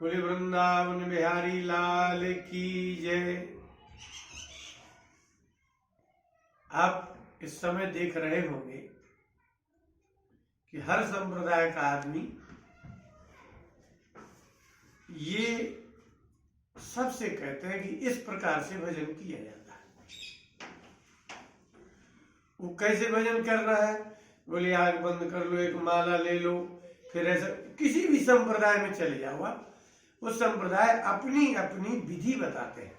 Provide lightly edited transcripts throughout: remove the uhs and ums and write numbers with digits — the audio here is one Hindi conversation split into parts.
बोले वृंदावन बिहारी लाल की जय। आप इस समय देख रहे होंगे कि हर संप्रदाय का आदमी ये सबसे कहते हैं कि इस प्रकार से भजन किया जाता है। वो कैसे भजन कर रहा है? बोले आंख बंद कर लो, एक माला ले लो, फिर ऐसा किसी भी संप्रदाय में चले जाओ आप, वो संप्रदाय अपनी अपनी विधि बताते हैं।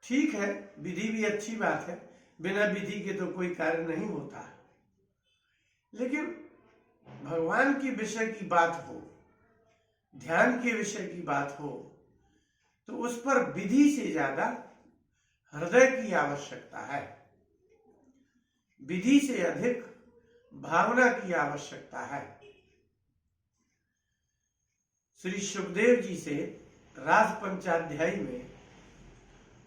ठीक है, विधि भी अच्छी बात है, बिना विधि के तो कोई कार्य नहीं होता। लेकिन भगवान के विषय की बात हो, ध्यान के विषय की बात हो, तो उस पर विधि से ज्यादा हृदय की आवश्यकता है, विधि से अधिक भावना की आवश्यकता है। श्री सुखदेव जी से रास पंचाध्यायी में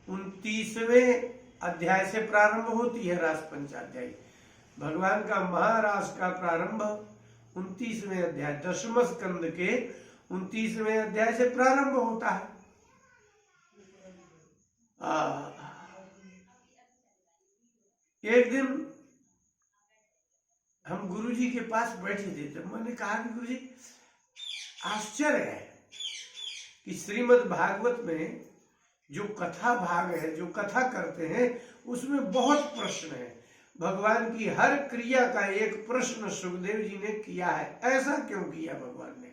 29वें अध्याय से प्रारंभ होती है रास पंचाध्यायी। भगवान का महारास का प्रारंभ 29वें अध्याय, 10वें स्कंद के 29वें अध्याय से प्रारंभ होता है। एक दिन हम गुरुजी के पास बैठे थे, तो मैंने कहा कि गुरुजी आश्चर्य है कि श्रीमद् भागवत में जो कथा भाग है, जो कथा करते हैं, उसमें बहुत प्रश्न है। भगवान की हर क्रिया का एक प्रश्न सुखदेव जी ने किया है। ऐसा क्यों किया भगवान ने?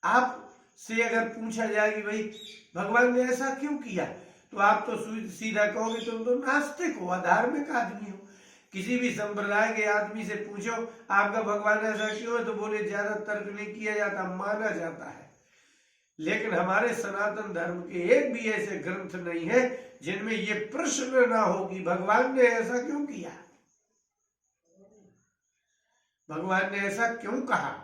आप से अगर पूछा जाए कि भाई भगवान ने ऐसा क्यों किया, तो आप तो सीधा कहोगे तुम तो नास्तिक हो, अधार्मिक आदमी हो। किसी भी संप्रदाय के आदमी से पूछो आपका भगवान ऐसा क्यों है, तो बोले ज्यादा तर्क नहीं किया जाता, माना जाता है। लेकिन हमारे सनातन धर्म के एक भी ऐसे ग्रंथ नहीं है जिनमें ये प्रश्न ना हो कि भगवान ने ऐसा क्यों किया, भगवान ने ऐसा क्यों कहा।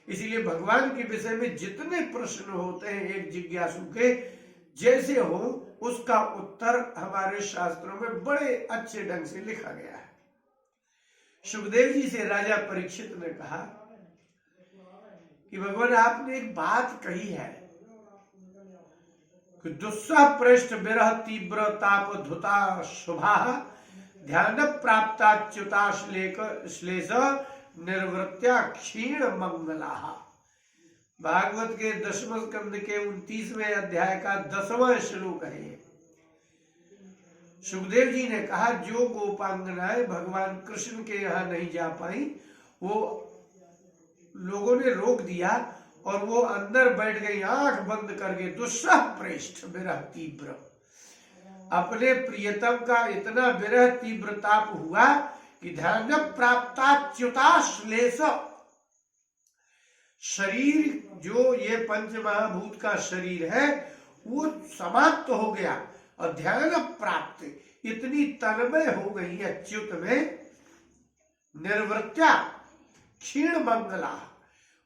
इसलिए भगवान के विषय में जितने प्रश्न होते हैं एक जिज्ञासु के, जैसे हो उसका उत्तर हमारे शास्त्रों में बड़े अच्छे ढंग से लिखा गया है। सुखदेव जी से राजा परीक्षित ने कहा कि भगवान आपने एक बात कही है कि दुस्सह पृष्ठ विरह तीव्र ताप धुता शुभा ध्यान प्राप्ताच्युता श्लेष निर्वृत्या क्षीण मंगला। भागवत के 10वें स्कंद के 29वें अध्याय का 10वां श्लोक है। सुखदेव जी ने कहा जो गोपांगनाएं भगवान कृष्ण के यहाँ नहीं जा पाई, वो लोगों ने रोक दिया और वो अंदर बैठ गई आंख बंद करके। दुस्सह पृष्ठ विरह तीव्र, अपने प्रियतम का इतना विरह तीव्र ताप हुआ कि ध्यान प्राप्ताच्युता श्लेष, शरीर जो ये पंच महाभूत का शरीर है वो समाप्त हो गया और ध्यान प्राप्त इतनी तन्मय हो गई है च्युत में। निर्वृत्या क्षीण मंगला,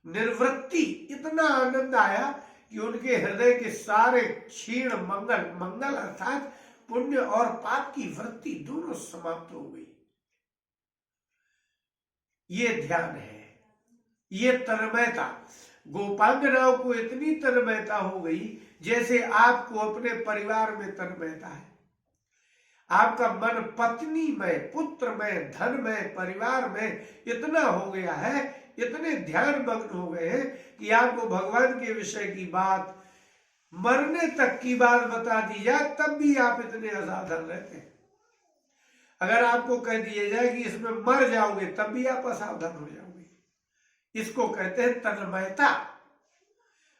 निर्वृत्ति इतना आनंद आया कि उनके हृदय के सारे क्षीण मंगल, मंगल अर्थात पुण्य और पाप की वृत्ति दोनों समाप्त हो गई। ये ध्यान है, ये तन्मयता। गोपांगनाओं को इतनी तन्मयता हो गई जैसे आपको अपने परिवार में तन्मयता है। आपका मन पत्नी में, पुत्र में, धन में, परिवार में इतना हो गया है, इतने ध्यान मग्न हो गए हैं कि आपको भगवान के विषय की बात, मरने तक की बात बता दी जाए तब भी आप इतने असावधान रहते हैं। अगर आपको कह दिया जाए कि इसमें मर जाओगे तब भी आप असावधान हो जाओगे। इसको कहते हैं तन्मयता।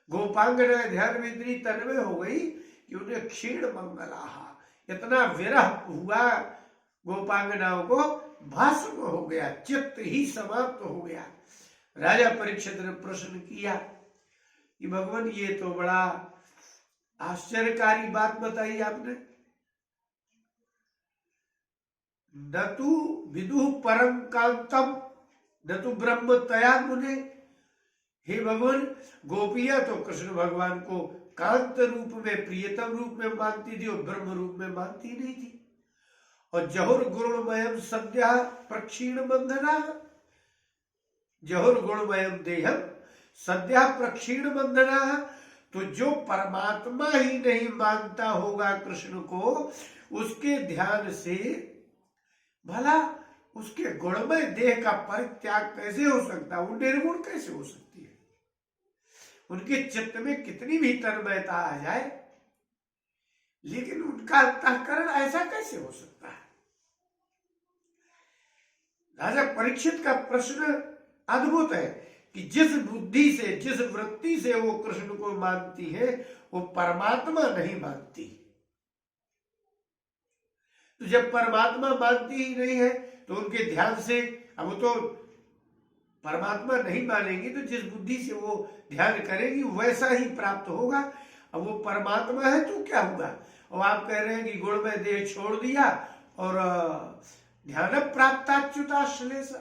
गोपांगनाएं ध्यान में इतनी तन्मय हो गई कि उन्हें क्षीण मंगलाहा, इतना विरह हुआ गोपांगनाओं को, भस्म हो गया, चित्त ही समाप्त हो गया। राजा परीक्षित ने प्रश्न किया कि भगवान ये तो बड़ा आश्चर्यकारी बात बताई आपने। न तु विदुः परम कांतम न तु ब्रह्म तया मुने। हे भगवान, गोपियां तो कृष्ण भगवान को कांत रूप में, प्रियतम रूप में मानती थी और ब्रह्म रूप में मानती नहीं थी। और जहुर गुरुमयम सद्या प्रक्षीण बंधना, जहुर गुणमयम देहम सद्या प्रक्षीण बंधना। तो जो परमात्मा ही नहीं मानता होगा कृष्ण को, उसके ध्यान से भला उसके गुणमय देह का परित्याग कैसे हो सकता है? वो निर्गुण कैसे हो सकती है? उनके चित्त में कितनी भी तन्मयता आ जाए, लेकिन उनका अंतःकरण ऐसा कैसे हो सकता है? राजा परीक्षित का प्रश्न अद्भुत है कि जिस बुद्धि से, जिस वृत्ति से वो कृष्ण को मानती है, वो परमात्मा नहीं मानती। तो जब परमात्मा मानती ही नहीं है तो उनके ध्यान से, अब वो तो परमात्मा नहीं मानेंगी तो जिस बुद्धि से वो ध्यान करेगी वैसा ही प्राप्त होगा। अब वो परमात्मा है तो क्या हुआ? और आप कह रहे हैं कि गुण में देह छोड़ दिया और ध्यान प्राप्ताच्युताश्लेष,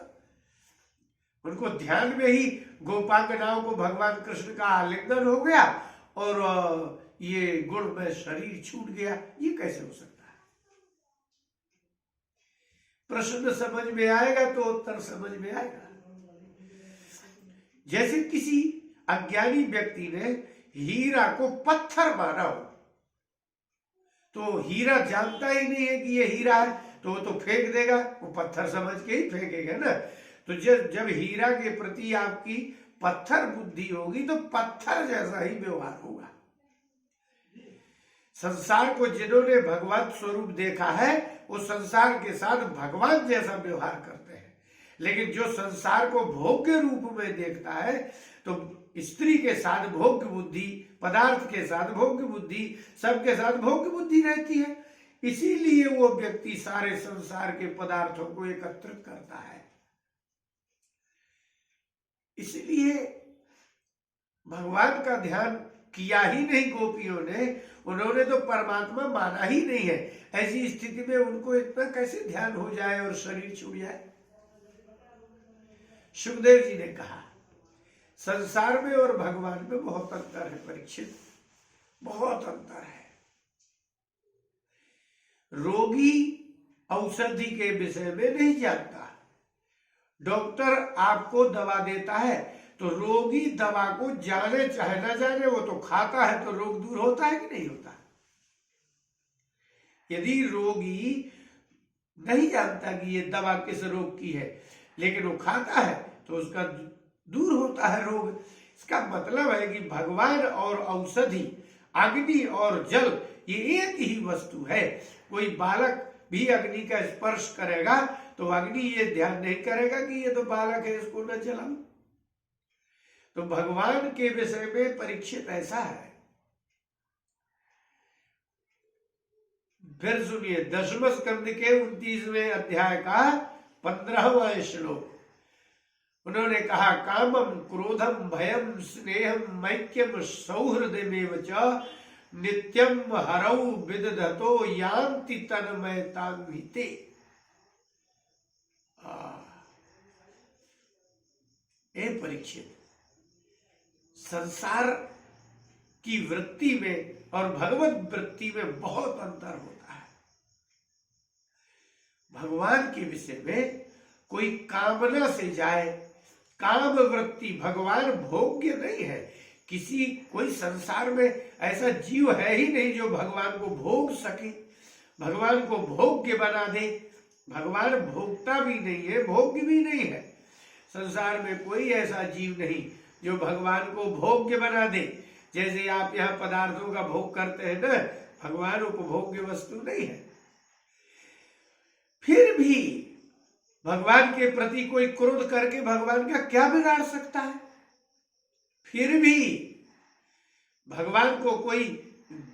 उनको ध्यान में ही गोपांगनाओं को भगवान कृष्ण का आलिंगन हो गया और ये गुण में शरीर छूट गया। ये कैसे हो सकता है? प्रश्न समझ में आएगा तो उत्तर समझ में आएगा। जैसे किसी अज्ञानी व्यक्ति ने हीरा को पत्थर माना हो, तो हीरा जानता ही नहीं है कि ये हीरा है, तो वो तो फेंक देगा, वो पत्थर समझ के ही फेंकेगा ना। तो जब हीरा के प्रति आपकी पत्थर बुद्धि होगी तो पत्थर जैसा ही व्यवहार होगा। संसार को जिन्होंने भगवत स्वरूप देखा है वो संसार के साथ भगवान जैसा व्यवहार करते हैं, लेकिन जो संसार को भोग्य रूप में देखता है तो स्त्री के साथ भोग्य बुद्धि, पदार्थ के साथ भोग्य बुद्धि, सबके साथ भोग्य बुद्धि रहती है। इसीलिए वो व्यक्ति सारे संसार के पदार्थों को एकत्रित करता है। इसलिए भगवान का ध्यान किया ही नहीं गोपियों ने, उन्होंने तो परमात्मा माना ही नहीं है। ऐसी स्थिति में उनको इतना कैसे ध्यान हो जाए और शरीर छूट जाए? सुखदेव जी ने कहा संसार में और भगवान में बहुत अंतर है परीक्षित, बहुत अंतर है। रोगी औषधि के विषय में नहीं जानता। डॉक्टर आपको दवा देता है तो रोगी दवा को जाने चाहे ना जाने वो तो खाता है, तो रोग दूर होता है कि नहीं होता? यदि रोगी नहीं जानता कि ये दवा किस रोग की है, लेकिन वो खाता है तो उसका दूर होता है रोग। इसका मतलब है कि भगवान और औषधि, अग्नि और जल, ये एक ही वस्तु है। कोई बालक भी अग्नि का स्पर्श करेगा तो अग्नि ये ध्यान नहीं करेगा कि ये तो बालक है, इसको न जलाऊं। तो भगवान के विषय में परीक्षित ऐसा है। फिर सुनिए 10वें स्कंद के 29वें अध्याय का 15वां श्लोक। उन्होंने कहा कामम क्रोधम भयम स्नेहम मैक्यम सौहृदमेव च नित्यम हरौ विदधतो यान्ति तन्मयतान्विते। परीक्षित, संसार की वृत्ति में और भगवत वृत्ति में बहुत अंतर होता है। भगवान के विषय में कोई कामना से जाए, काम वृत्ति, भगवान भोग्य नहीं है। कोई संसार में ऐसा जीव है ही नहीं जो भगवान को भोग सके, भगवान को भोग्य बना दे। भगवान भोगता भी नहीं है, भोग्य भी नहीं है। संसार में कोई ऐसा जीव नहीं जो भगवान को भोग्य बना दे। जैसे आप यहाँ पदार्थों का भोग करते हैं ना, भगवान उपभोग्य वस्तु नहीं है। फिर भी भगवान के प्रति कोई क्रोध करके भगवान का क्या बिगाड़ सकता है? फिर भी भगवान को कोई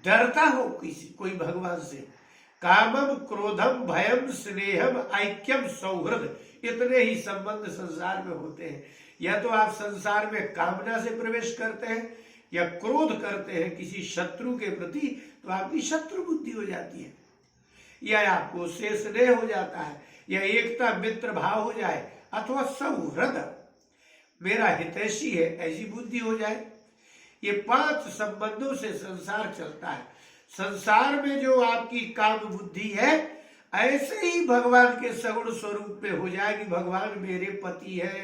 डरता हो, कोई भगवान से, कामम क्रोधम भयम स्नेहम ऐक्यम सौहृद, इतने ही संबंध संसार में होते हैं। या तो आप संसार में कामना से प्रवेश करते हैं या क्रोध करते हैं किसी शत्रु के प्रति, तो आपकी शत्रु बुद्धि हो जाती है, या आपको उससे स्नेह हो जाता है, या एकता मित्र भाव हो जाए, अथवा सौहृद, मेरा हितैषी है, ऐसी बुद्धि हो जाए। ये 5 संबंधों से संसार चलता है। संसार में जो आपकी काम बुद्धि है, ऐसे ही भगवान के सगुण स्वरूप में हो जाए कि भगवान मेरे पति है,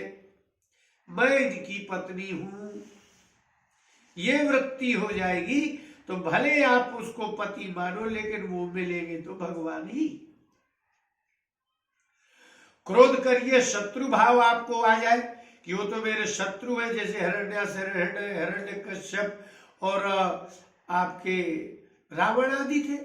मैं इनकी पत्नी हूं, ये वृत्ति हो जाएगी तो भले आप उसको पति मानो, लेकिन वो मिलेंगे तो भगवान ही। क्रोध करिए, शत्रु भाव आपको आ जाए कि वो तो मेरे शत्रु है, जैसे हिरण्यकश्यप और आपके रावण आदि थे।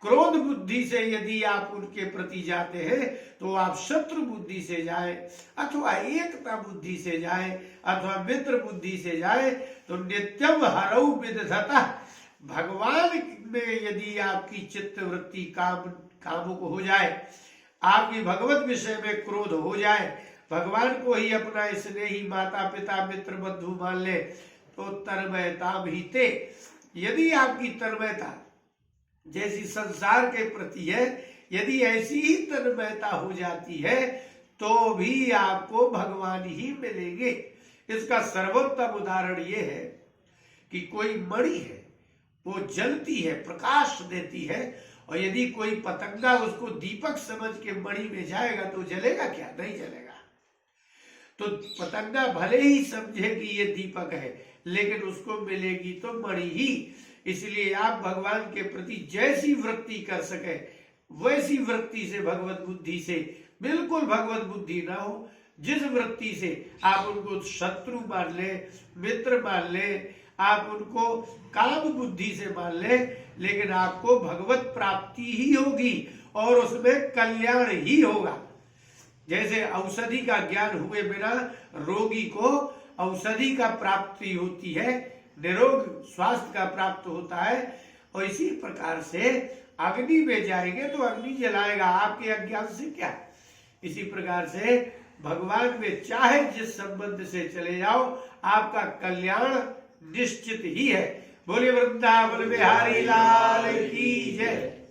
क्रोध बुद्धि से यदि आप उनके प्रति जाते हैं तो आप शत्रु बुद्धि से जाए, अथवा एकता बुद्धि से जाए, अथवा मित्र बुद्धि से जाए, तो नित्यम हरऊ विदधता, भगवान में यदि आपकी चित्त वृत्ति कामुक हो जाए, आपकी भगवत विषय में क्रोध हो जाए, भगवान को ही अपना स्नेही माता पिता मित्र बंधु मान ले, तो तन्मयता भी ते, यदि आपकी तन्मयता जैसी संसार के प्रति है, यदि ऐसी ही तन्मयता हो जाती है तो भी आपको भगवान ही मिलेंगे। इसका सर्वोत्तम उदाहरण ये है कि कोई मणि है, वो जलती है, प्रकाश देती है, और यदि कोई पतंगा उसको दीपक समझ के मणि में जाएगा तो जलेगा क्या? नहीं जलेगा। तो पतंगा भले ही समझे कि ये दीपक है, लेकिन उसको मिलेगी तो मणि ही। इसलिए आप भगवान के प्रति जैसी वृत्ति कर सके वैसी वृत्ति से, भगवत बुद्धि से, बिल्कुल भगवत बुद्धि ना हो, जिस वृत्ति से आप उनको शत्रु मान ले, मित्र मान ले, आप उनको काम बुद्धि से मान ले, लेकिन आपको भगवत प्राप्ति ही होगी और उसमें कल्याण ही होगा। जैसे औषधि का ज्ञान हुए बिना रोगी को औषधि का प्राप्ति होती है, निरोग स्वास्थ्य का प्राप्त होता है, और इसी प्रकार से अग्नि में जाएंगे तो अग्नि जलाएगा, आपके अज्ञान से क्या। इसी प्रकार से भगवान में चाहे जिस संबंध से चले जाओ, आपका कल्याण निश्चित ही है। बोले वृंदावन बिहारी लाल की जय।